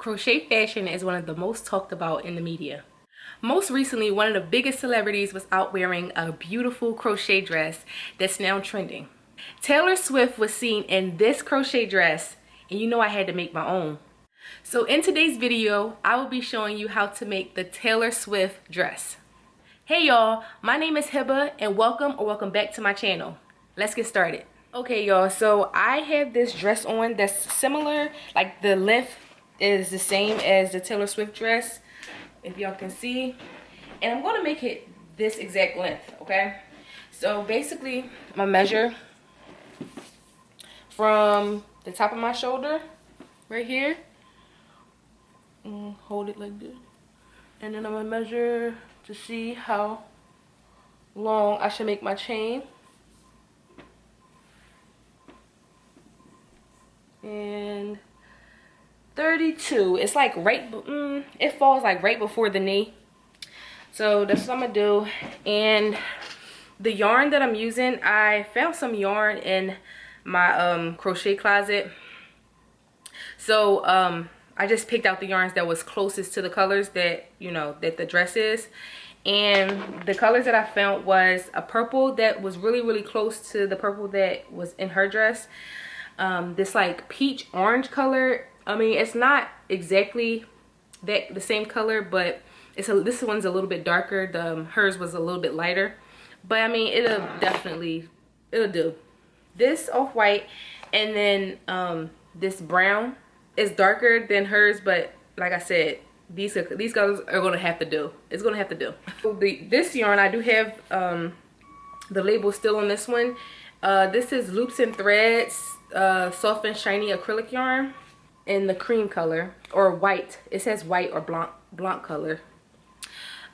Crochet fashion is one of the most talked about in the media. Most recently, one of the biggest celebrities was out wearing a beautiful crochet dress that's now trending. Taylor Swift was seen in this crochet dress, and you know I had to make my own. So in today's video, I will be showing you how to make the Taylor Swift dress. Hey y'all, my name is Hiba and welcome back to my channel. Let's get started. Okay y'all, so I have this dress on that's similar, like the length is the same as the Taylor Swift dress, if y'all can see. And I'm gonna make it this exact length, okay? So basically, I'm gonna measure from the top of my shoulder, right here. Hold it like this. And then I'm gonna measure to see how long I should make my chain. And 32. It's like right, it falls like right before the knee. So that's what I'm gonna do. And the yarn that I'm using, I found some yarn in my crochet closet. So I just picked out the yarns that was closest to the colors that, you know, that the dress is. And the colors that I found was a purple that was really close to the purple that was in her dress. This like peach orange color. I mean, it's not exactly the same color, but this one's a little bit darker. Hers was a little bit lighter, but I mean, it'll do. This off-white, and then this brown is darker than hers, but like I said, these colors are gonna have to do. It's gonna have to do. So this yarn, I do have the label still on this one. This is Loops and Threads soft and shiny acrylic yarn in the cream color, or white. It says white or blanc color.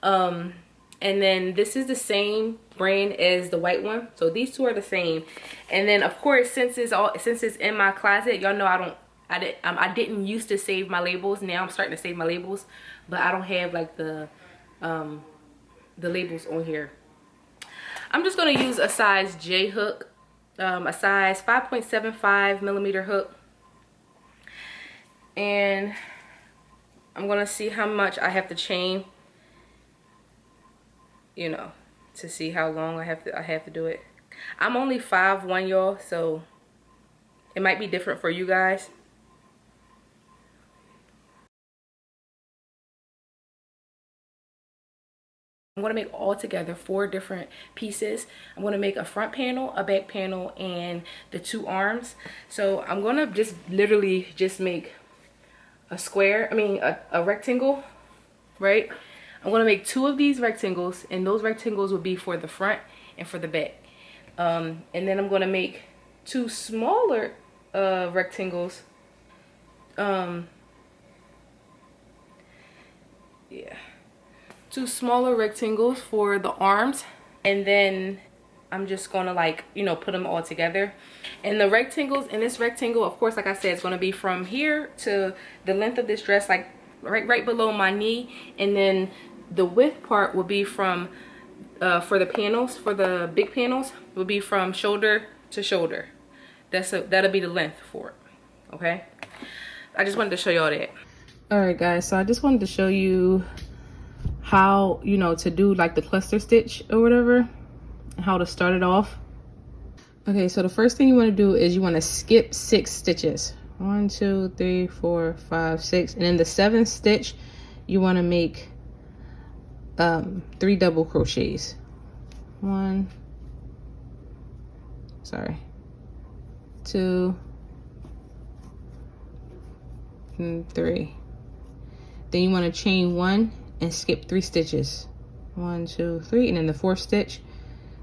And then this is the same brand as the white one, so these two are the same. And then of course, since it's in my closet, y'all know I didn't used to save my labels. Now I'm starting to save my labels, but I don't have like the labels on here. I'm just gonna use a size J hook, a size 5.75 millimeter hook, and I'm gonna see how much I have to chain, you know, to see how long I have to do it. I'm only 5'1", y'all, so it might be different for you guys. I'm going to make all together 4 different pieces. I'm going to make a front panel, a back panel, and the 2 arms. So I'm going to just literally just make a square, a rectangle, right? I'm going to make 2 of these rectangles, and those rectangles will be for the front and for the back. And then I'm going to make 2 smaller rectangles. Yeah. 2 smaller rectangles for the arms, and then I'm just gonna, like, you know, put them all together. And the rectangles in this rectangle, of course, like I said, it's gonna be from here to the length of this dress, like right below my knee. And then the width part will be from for the panels, for the big panels, will be from shoulder to shoulder. That'll be the length for it. Okay, I just wanted to show y'all that. All right guys, so I just wanted to show you how, you know, to do like the cluster stitch or whatever, and how to start it off. Okay, so the first thing you want to do is you want to skip 6 stitches. 1 2 3 4 5 6, and in the 7th stitch you want to make 3 double crochets. 2 and 3. Then you want to chain 1 and skip 3 stitches. 1 2 3, and then the 4th stitch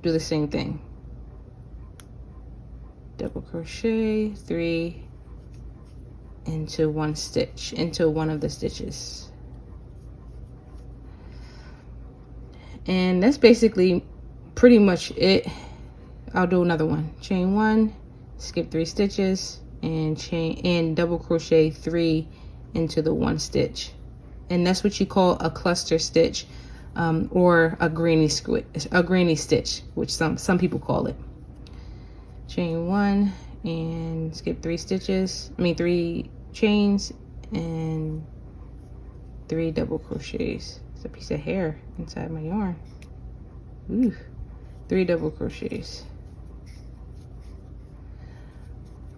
do the same thing. Double crochet 3 into 1 stitch, into one of the stitches. And that's basically pretty much it. I'll do another one. Chain 1, skip 3 stitches, and double crochet 3 into the 1 stitch. And that's what you call a cluster stitch, or a granny stitch, which some people call it. Chain 1 and skip 3 stitches, 3 chains, and 3 double crochets. It's a piece of hair inside my yarn. Ooh, 3 double crochets.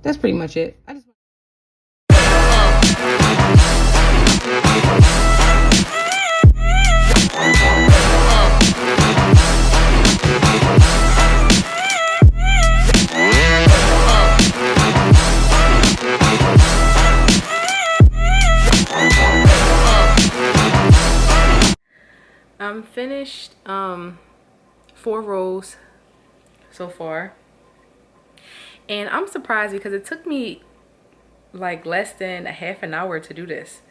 That's pretty much it. I'm finished 4 rows so far, and I'm surprised because it took me like less than a half an hour to do this.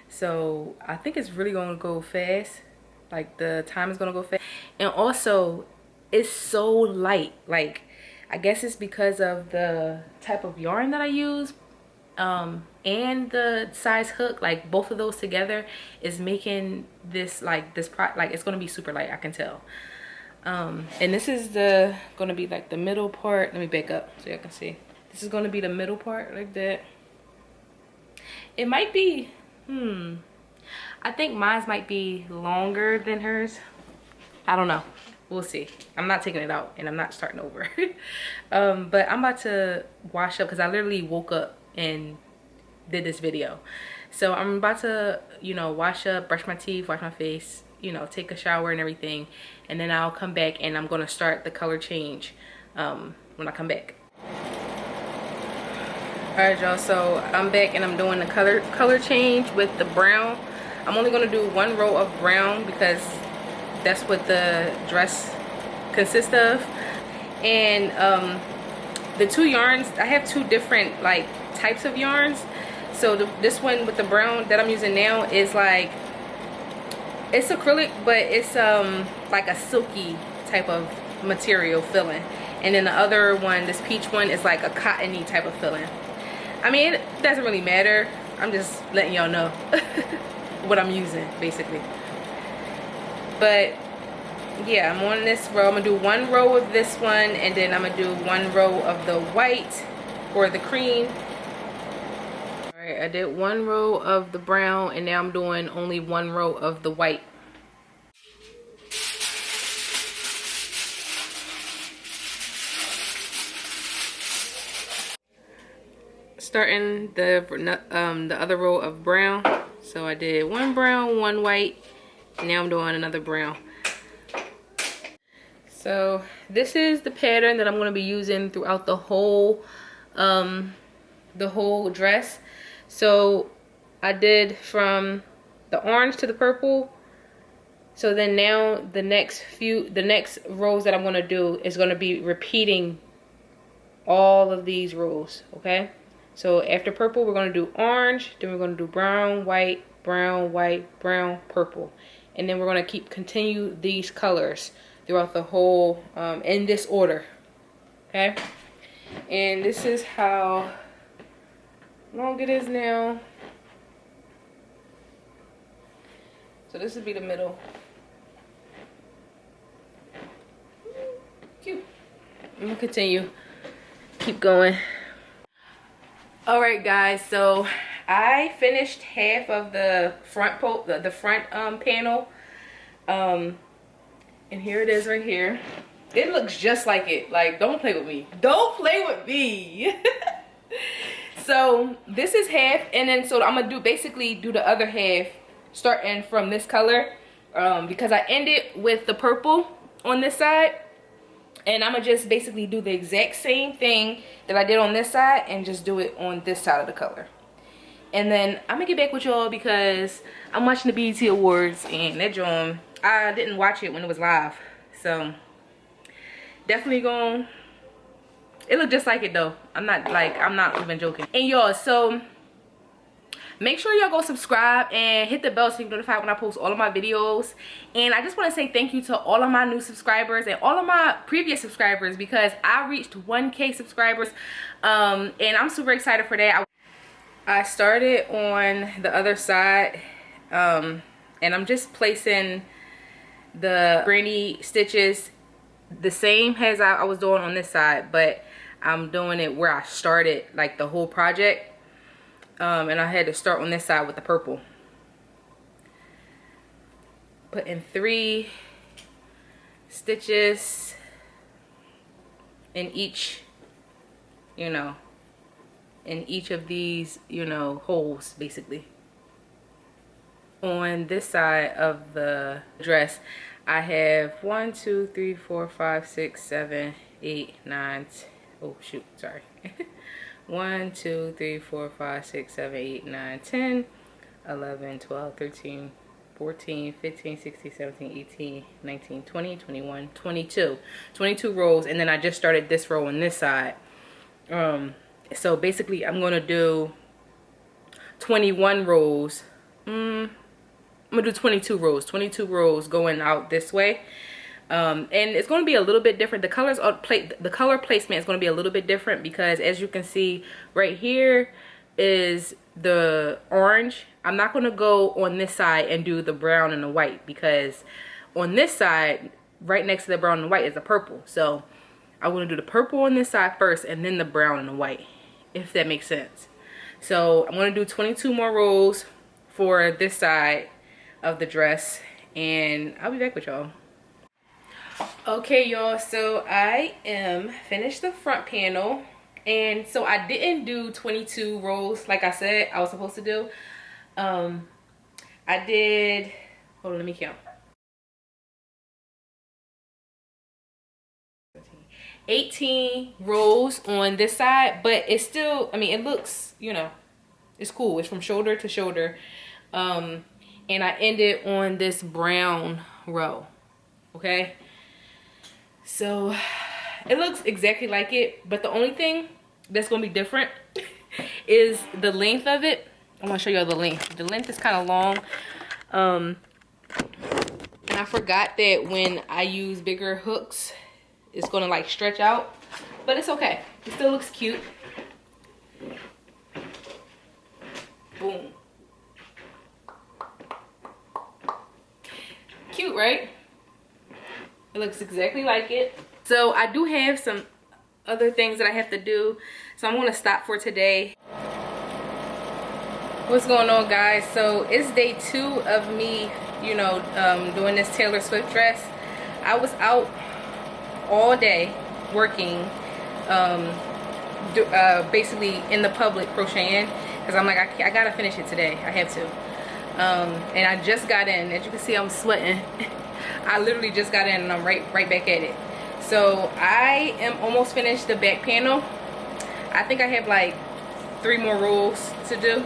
So I think it's really going to go fast. Like the time is going to go fast, and also it's so light. Like I guess it's because of the type of yarn that I use, and the size hook. Like both of those together is making this like it's going to be super light, I can tell. And this is going to be like the middle part. Let me back up so y'all can see. This is going to be the middle part like that. It might be I think mine might be longer than hers. I don't know, we'll see. I'm not taking it out and I'm not starting over. But I'm about to wash up because I literally woke up and did this video. So I'm about to, you know, wash up, brush my teeth, wash my face, you know, take a shower and everything, and then I'll come back and I'm gonna start the color change when I come back. Alright y'all, so I'm back and I'm doing the color change with the brown. I'm only gonna do 1 row of brown because that's what the dress consists of. And the 2 yarns, I have 2 different like types of yarns. So this one with the brown that I'm using now is like, it's acrylic, but it's like a silky type of material feeling. And then the other one, this peach one, is like a cottony type of feeling. I mean, it doesn't really matter. I'm just letting y'all know what I'm using basically. But yeah, I'm on this row. I'm gonna do 1 row of this one, and then I'm gonna do 1 row of the white or the cream. Alright, I did 1 row of the brown, and now I'm doing only 1 row of the white. Starting the other row of brown. So I did 1 brown, 1 white, and now I'm doing another brown. So this is the pattern that I'm going to be using throughout the whole dress. So I did from the orange to the purple. So then now the next rows that I'm going to do is going to be repeating all of these rows, okay? So after purple, we're going to do orange, then we're going to do brown, white, brown, purple. And then we're going to continue these colors throughout the whole, in this order, okay? And this is how long it is now. So this would be the middle. Cute. I'm gonna continue, keep going. All right guys, so I finished half of the front panel, and here it is right here. It looks just like it. Like, don't play with me, don't play with me. So this is half, and then so I'm gonna basically do the other half starting from this color, because I ended with the purple on this side, and I'm gonna just basically do the exact same thing that I did on this side and just do it on this side of the color. And then I'm gonna get back with y'all because I'm watching the BET Awards, and that joint, I didn't watch it when it was live, so definitely gonna, it looked just like it though. I'm not even joking. And y'all, so make sure y'all go subscribe and hit the bell so you can notify when I post all of my videos. And I just want to say thank you to all of my new subscribers and all of my previous subscribers, because I reached 1K subscribers, and I'm super excited for that. I started on the other side, and I'm just placing the granny stitches the same as I was doing on this side, but I'm doing it where I started, like the whole project. And I had to start on this side with the purple. putting 3 stitches in each, you know, in each of these, you know, holes basically. On this side of the dress, I have 1, 2, 3, 4, 5, 6, 7, 8, 9. Oh shoot, sorry. 1, 2, 3, 4, 5, 6, 7, 8, 9, 10, 11, 12, 13, 14, 15, 16, 17, 18, 19, 20, 21, 22. 22 rows, and then I just started this row on this side. So basically I'm gonna do 21 rows. I'm gonna do 22 rows. 22 rows going out this way. And it's going to be a little bit different. The color placement is going to be a little bit different because, as you can see right here, is the orange. I'm not going to go on this side and do the brown and the white, because on this side, right next to the brown and white, is the purple. So I want to do the purple on this side first and then the brown and the white, if that makes sense. So I'm going to do 22 more rows for this side of the dress, and I'll be back with y'all. Okay, y'all, so I am finished the front panel, and so I didn't do 22 rows like I said I was supposed to do. I did, hold on, let me count. 18 rows on this side, but it's still, I mean, it looks, you know, it's cool. It's from shoulder to shoulder. And I ended on this brown row, okay? So it looks exactly like it, but the only thing that's gonna be different is the length of it. I'm gonna show you the length. The length is kind of long. And I forgot that when I use bigger hooks, it's gonna like stretch out, but it's okay. It still looks cute. Boom. Cute, right? It looks exactly like it. So I do have some other things that I have to do, so I'm gonna stop for today. What's going on, guys? So it's day 2 of me, you know, doing this Taylor Swift dress. I was out all day working, basically in the public crocheting, because I'm like, I gotta finish it today. I have to. And I just got in. As you can see, I'm sweating. I literally just got in and I'm right back at it. So I am almost finished the back panel. I think I have like 3 more rows to do.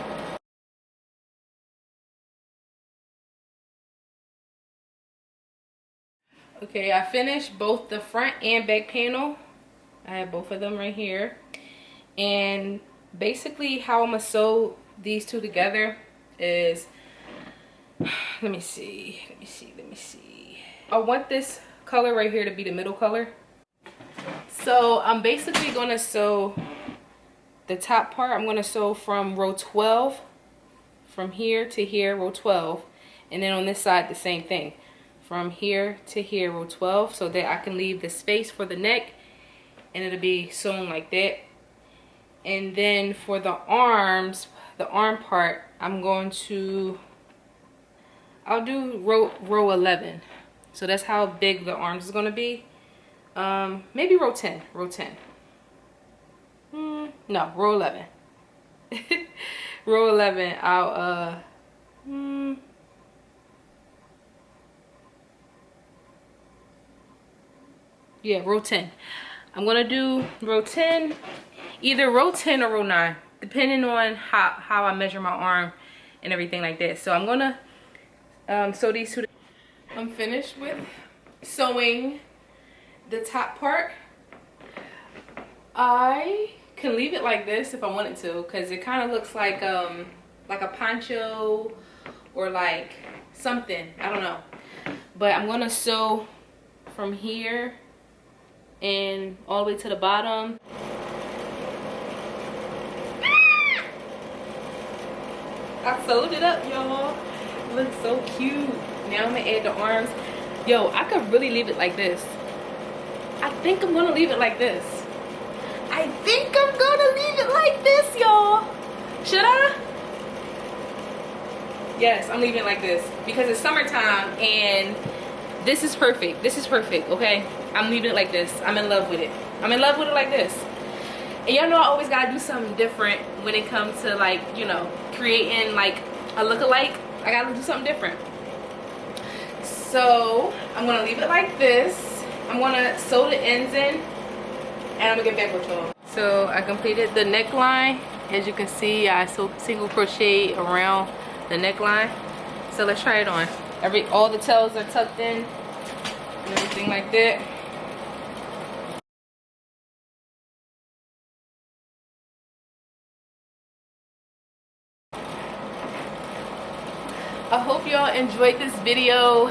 Okay, I finished both the front and back panel. I have both of them right here. And basically how I'm gonna sew these two together is, let me see. I want this color right here to be the middle color. So I'm basically gonna sew the top part. I'm gonna sew from row 12, from here to here, row 12. And then on this side, the same thing. From here to here, row 12, so that I can leave the space for the neck, and it'll be sewn like that. And then for the arms, the arm part, I'm going to, I'll do row 11. So that's how big the arms is gonna be. Maybe row 10. No, row 11. Row 11, I'll yeah, row 10. I'm gonna do row 10, either row 10 or row 9, depending on how I measure my arm and everything like that. So I'm gonna sew these two. I'm finished with sewing the top part. I can leave it like this if I wanted to, because it kind of looks like a poncho or like something, I don't know. But I'm gonna sew from here and all the way to the bottom. I sewed it up, y'all. It looks so cute. Now I'm gonna add the arms. Yo, I could really leave it like this. I think I'm gonna leave it like this. I think I'm gonna leave it like this, y'all. Should I? Yes, I'm leaving it like this because it's summertime and this is perfect. This is perfect, okay? I'm leaving it like this. I'm in love with it. I'm in love with it like this. And y'all know I always gotta do something different when it comes to, like, you know, creating like a look-alike. I gotta do something different. So I'm gonna leave it like this. I'm gonna sew the ends in and I'm gonna get back with y'all. So I completed the neckline. As you can see, I single crochet around the neckline. So let's try it on. All the tails are tucked in and everything like that. I hope y'all enjoyed this video.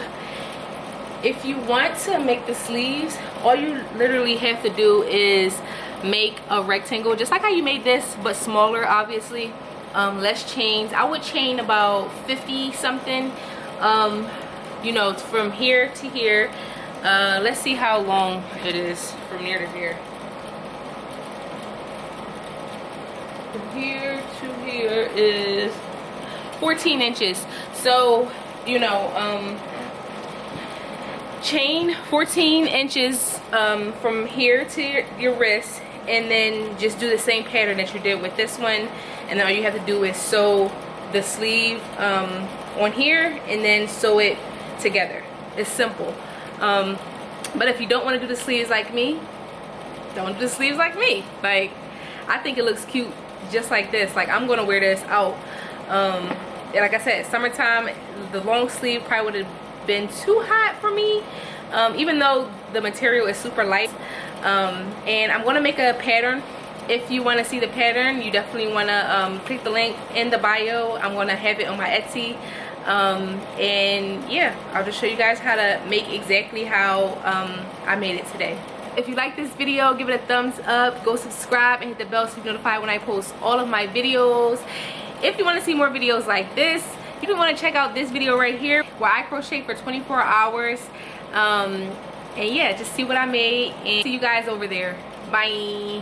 If you want to make the sleeves, all you literally have to do is make a rectangle just like how you made this, but smaller, obviously. Less chains. I would chain about 50 something, you know, from here to here. Let's see how long it is from here to here. From here to here is 14 inches. So, you know, chain 14 inches from here to your wrist, and then just do the same pattern that you did with this one, and then all you have to do is sew the sleeve on here and then sew it together. It's simple. But if you don't want to do the sleeves like me, don't do the sleeves like me. Like, I think it looks cute just like this. Like, I'm gonna wear this out. Like I said, summertime, the long sleeve probably would have been too hot for me, even though the material is super light. And I'm gonna make a pattern. If you want to see the pattern, you definitely want to click the link in the bio. I'm gonna have it on my Etsy. And yeah, I'll just show you guys how to make exactly how I made it today. If you like this video, give it a thumbs up, go subscribe and hit the bell so you're notified when I post all of my videos. If you want to see more videos like this, you can want to check out this video right here where I crochet for 24 hours. And yeah, just see what I made, and see you guys over there. Bye.